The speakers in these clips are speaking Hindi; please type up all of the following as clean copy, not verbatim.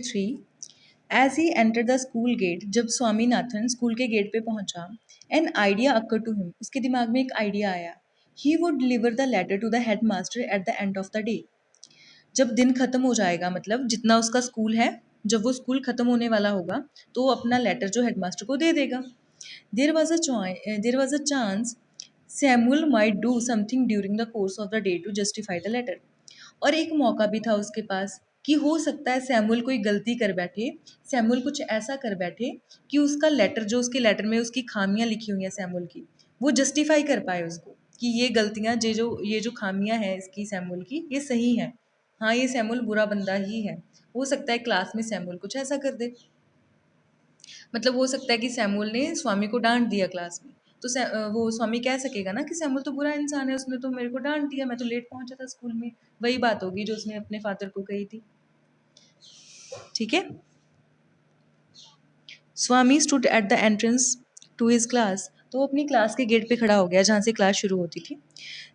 3 As he entered the school gate, जब स्वामीनाथन स्कूल के गेट पे पहुंचा, an idea occurred to him. उसके दिमाग में एक आइडिया आया. He would deliver the letter to the headmaster at the end of the day. जब दिन खत्म हो जाएगा, मतलब जितना उसका स्कूल है, जब वो स्कूल खत्म होने वाला होगा, तो वो अपना लेटर जो हेडमास्टर को दे देगा. There was a chance Samuel might do something during the course of the day to justify the letter. और एक मौका भी था उसके पास कि हो सकता है सैमुअल कोई गलती कर बैठे, सैमुअल कुछ ऐसा कर बैठे कि उसका लेटर, जो उसके लेटर में उसकी खामियां लिखी हुई हैं सैमुअल की, वो जस्टिफाई कर पाए उसको कि ये गलतियां, ये जो खामियां हैं इसकी सैमुअल की, ये सही है. हाँ, ये सैमुअल बुरा बंदा ही है. हो सकता है क्लास में सैमुअल कुछ ऐसा कर दे. मतलब हो सकता है कि सैमुअल ने स्वामी को डांट दिया क्लास में, तो वो स्वामी कह सकेगा ना कि सैमुअल तो बुरा इंसान है, उसने तो मेरे को डांट दिया, मैं तो लेट पहुंचा था स्कूल में. वही बात होगी जो उसने अपने फादर को कही थी. ठीक है. Swami stood at the entrance to his class. तो वो अपनी क्लास के गेट पे खड़ा हो गया जहाँ से क्लास शुरू होती थी.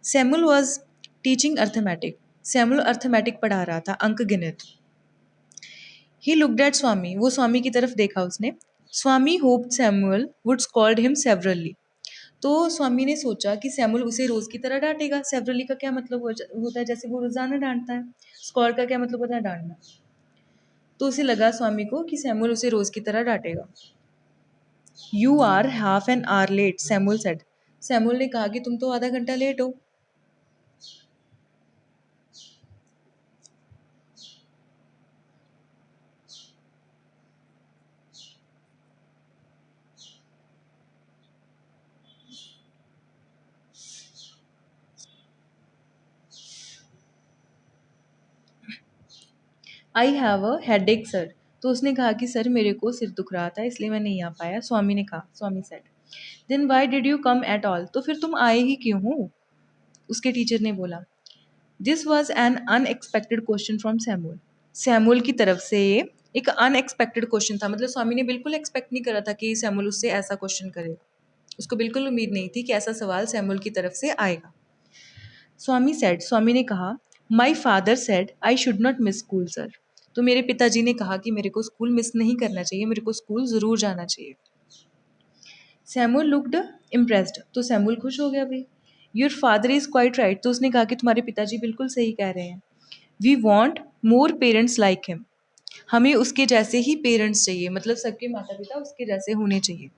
Samuel was teaching arithmetic. Samuel arithmetic पढ़ा रहा था, अंक गिनत. He looked at Swami. वो स्वामी की तरफ देखा उसने. Swami hoped Samuel would scold him severely. तो स्वामी ने सोचा कि सैमुअल उसे रोज की तरह डांटेगा. सेवरली का क्या मतलब होता है, जैसे वो रोजाना डांटता है. स्कॉल्ड का क्या मतलब होता है, डांटना. तो उसे लगा स्वामी को कि सैमुअल उसे रोज की तरह डांटेगा. You are half an hour late, Samuel said. Samuel ने कहा कि तुम तो आधा घंटा लेट हो. I have a headache sir. तो उसने कहा कि सर मेरे को सिर दुख रहा था इसलिए मैं नहीं आ पाया. स्वामी ने कहा, Swami said. Then why did you come at all. तो फिर तुम आए ही क्यों हो, उसके टीचर ने बोला. This was an unexpected question from Samuel. Samuel की तरफ से ये एक अनएक्सपेक्टेड क्वेश्चन था. मतलब स्वामी ने बिल्कुल एक्सपेक्ट नहीं करा था कि सैमुअल उससे ऐसा क्वेश्चन करेगा. उसको बिल्कुल उम्मीद नहीं थी कि ऐसा सवाल सैमुअल की तरफ से आएगा. स्वामी सेड. स्वामी ने कहा, my father said I should not miss school sir. तो मेरे पिताजी ने कहा कि मेरे को स्कूल मिस नहीं करना चाहिए, मेरे को स्कूल ज़रूर जाना चाहिए. Samuel looked impressed. तो सैमुअल खुश हो गया भाई. Your father is quite right. तो उसने कहा कि तुम्हारे पिताजी बिल्कुल सही कह रहे हैं. We want more parents like him. हमें उसके जैसे ही पेरेंट्स चाहिए, मतलब सबके माता पिता उसके जैसे होने चाहिए.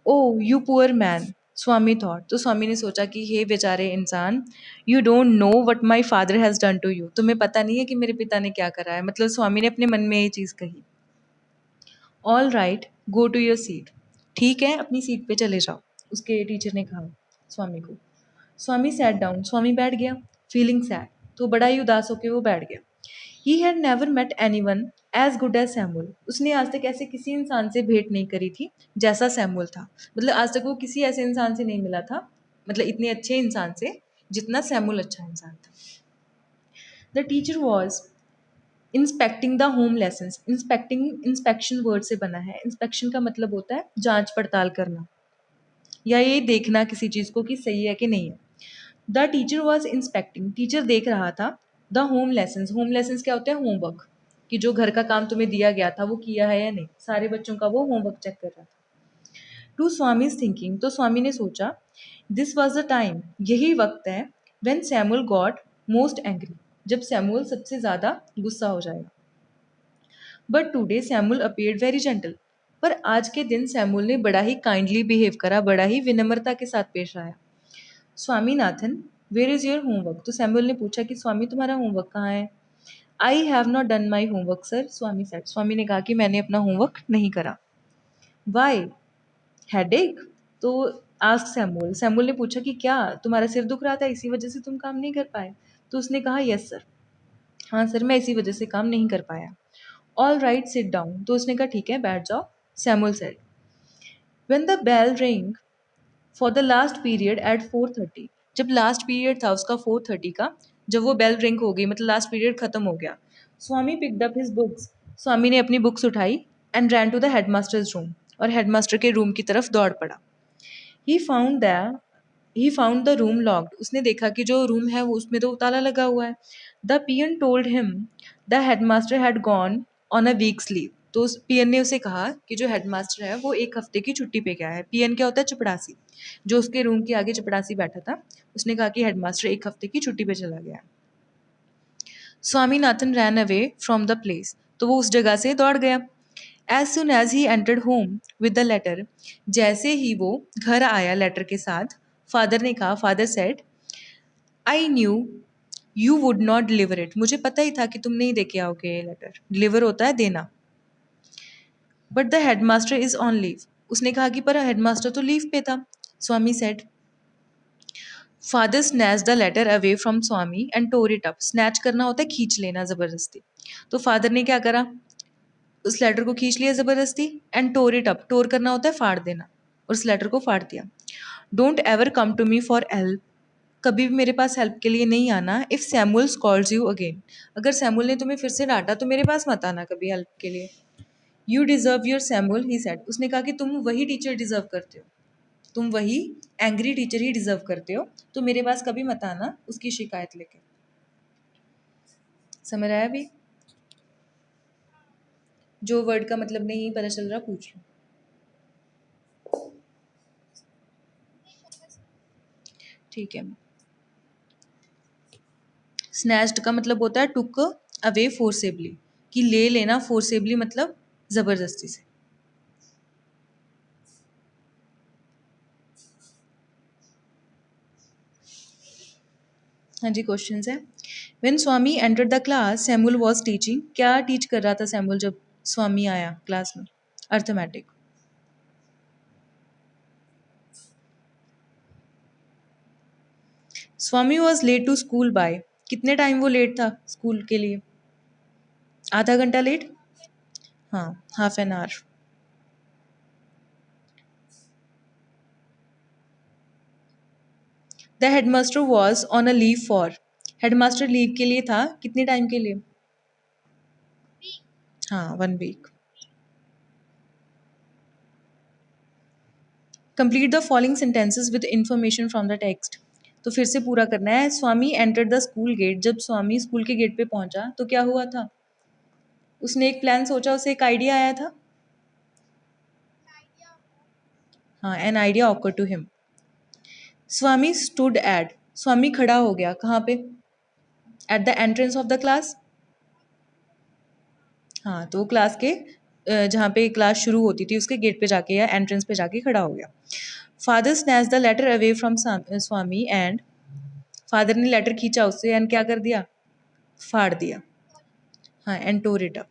Oh you poor man, Swami thought. तो स्वामी ने सोचा कि हे बेचारे इंसान, you don't know what my father has done to you. तुम्हें पता नहीं है कि मेरे पिता ने क्या करा है. मतलब स्वामी ने अपने मन में ये चीज़ कही. All right, go to your seat. ठीक है, अपनी सीट पे चले जाओ, उसके टीचर ने कहा स्वामी को. स्वामी सैट डाउन. स्वामी बैठ गया. Feeling sad. तो बड़ा ही उदास होकर वो बैठ गया. He had never met anyone as good as Samuel. उसने आज तक ऐसे किसी इंसान से भेंट नहीं करी थी जैसा सैमुअल था. मतलब आज तक वो किसी ऐसे इंसान से नहीं मिला था, मतलब इतने अच्छे इंसान से जितना सैमुअल अच्छा इंसान था. The teacher was inspecting the home lessons. Inspection word से बना है. इंस्पेक्शन का मतलब होता है जांच पड़ताल करना या ये देखना किसी चीज़ को कि सही है कि नहीं है. The teacher was inspecting. Teacher देख रहा था the home lessons. Home lessons क्या होते हैं, होमवर्क, कि जो घर का काम तुम्हें दिया गया था वो किया है या नहीं. सारे बच्चों का वो होमवर्क चेक कर रहा था. To Swami thinking. तो स्वामी ने सोचा, दिस वॉज द टाइम, यही वक्त है, when Samuel got most angry, जब सैमुअल सबसे ज़्यादा गुस्सा हो जाएगा. But today Samuel appeared very gentle. पर आज के दिन सैमुअल ने बड़ा ही काइंडली बिहेव करा, बड़ा ही विनम्रता के साथ पेश आया. Swaminathan, where is your homework. तो सैमुअल ने पूछा कि स्वामी तुम्हारा होमवर्क कहाँ है. I have not done my homework sir, Swami said. Swami ने कहा कि मैंने अपना होमवर्क नहीं करा. Why, headache. तो आस्क सैमुअल. सैमुअल ने पूछा कि क्या तुम्हारा सिर दुख रहा था, इसी वजह से तुम काम नहीं कर पाए. तो उसने कहा, यस सर, हाँ सर, मैं इसी वजह से काम नहीं कर पाया. All right, sit down. तो उसने कहा ठीक है, बैठ जाओ. Samuel said. When the bell ring for the last period at 4:30. जब लास्ट पीरियड था उसका 4:30 का, जब वो बेल रिंग हो गई, मतलब लास्ट पीरियड खत्म हो गया. Swami picked up his books. Swami ने अपनी बुक्स उठाई and ran to the headmaster's room. और हेडमास्टर के रूम की तरफ दौड़ पड़ा. He found the he found the room locked. उसने देखा कि जो रूम है वो उसमें तो ताला लगा हुआ है. The peon told him the headmaster had gone on a weeks leave. तो पीएन ने उसे कहा कि जो हेडमास्टर है वो एक हफ्ते की छुट्टी पे गया है। पीएन क्या होता है? चपड़ासी। जो उसके रूम के आगे चपड़ासी बैठा था, उसने कहा कि हेडमास्टर एक हफ्ते की छुट्टी पे चला गया है। Swaminathan ran away from the place. तो वो उस जगह से दौड़ गया। As soon as he entered home with the letter, जैसे ही वो घर आया लेटर के साथ, फादर ने कहा, father said, I knew you would not deliver it. मुझे पता ही था कि तुम नहीं दे के आओगे ये लेटर। डिलीवर होता है देना। But the headmaster is on leave. उसने कहा कि पर हेडमास्टर तो लीव पे था। Swami said, father snatch the letter away from Swami and tore it up. Snatch करना होता है खींच लेना जबरदस्ती। तो फादर ने क्या करा? उस लेटर को खींच लिया जबरदस्ती, एंड टोर इट अप। टोर करना होता है फाड़ देना, और उस लेटर को फाड़ दिया। Don't ever come to me for help. कभी भी मेरे पास हेल्प के लिए नहीं आना। If Samuel calls you again. अगर सैमुअल ने तुम्हें फिर से डांटा तो मेरे पास मत आना कभी हेल्प के लिए। You deserve your Samuel, he said. उसने कहा कि तुम वही टीचर डिजर्व करते हो, तुम वही एंग्री टीचर ही डिजर्व करते हो, तो मेरे पास कभी मत आना उसकी शिकायत लेके। समझ आया भी? जो वर्ड का मतलब नहीं पता चल रहा पूछ लो। ठीक है। स्नैच्ड का मतलब होता है टुक अवे फोर्सेबली, कि ले लेना फोर्सेबली मतलब जबरदस्ती से। हाँ जी, क्वेश्चन है। When Swami entered the class Samuel was teaching. क्या टीच कर रहा था सैमुअल जब स्वामी आया क्लास में? Arithmetic. Swami was late to school by. कितने टाइम वो लेट था स्कूल के लिए? आधा घंटा लेट। हाँ, half an hour. The headmaster was on a leave for. Headmaster leave के लिए था कितने टाइम के लिए? हाँ, 1 week. Complete the following sentences with information from the text. तो फिर से पूरा करना है। स्वामी एंटर्ड द स्कूल गेट। जब स्वामी स्कूल के गेट पे पहुंचा तो क्या हुआ था? उसने एक प्लान सोचा, उसे एक आइडिया आया था। हाँ, an idea occur to him. Swami stood at. Swami खड़ा हो गया कहाँ पे? At the entrance of the class. हाँ, तो वो क्लास के जहाँ पे क्लास शुरू होती थी उसके गेट पे जाके या एंट्रेंस पे जाके खड़ा हो गया। Father snatch the letter away from Swami and. Father ने लेटर खींचा उससे एंड क्या कर दिया? फाड़ दिया। हाँ, एंड टोर इट अप।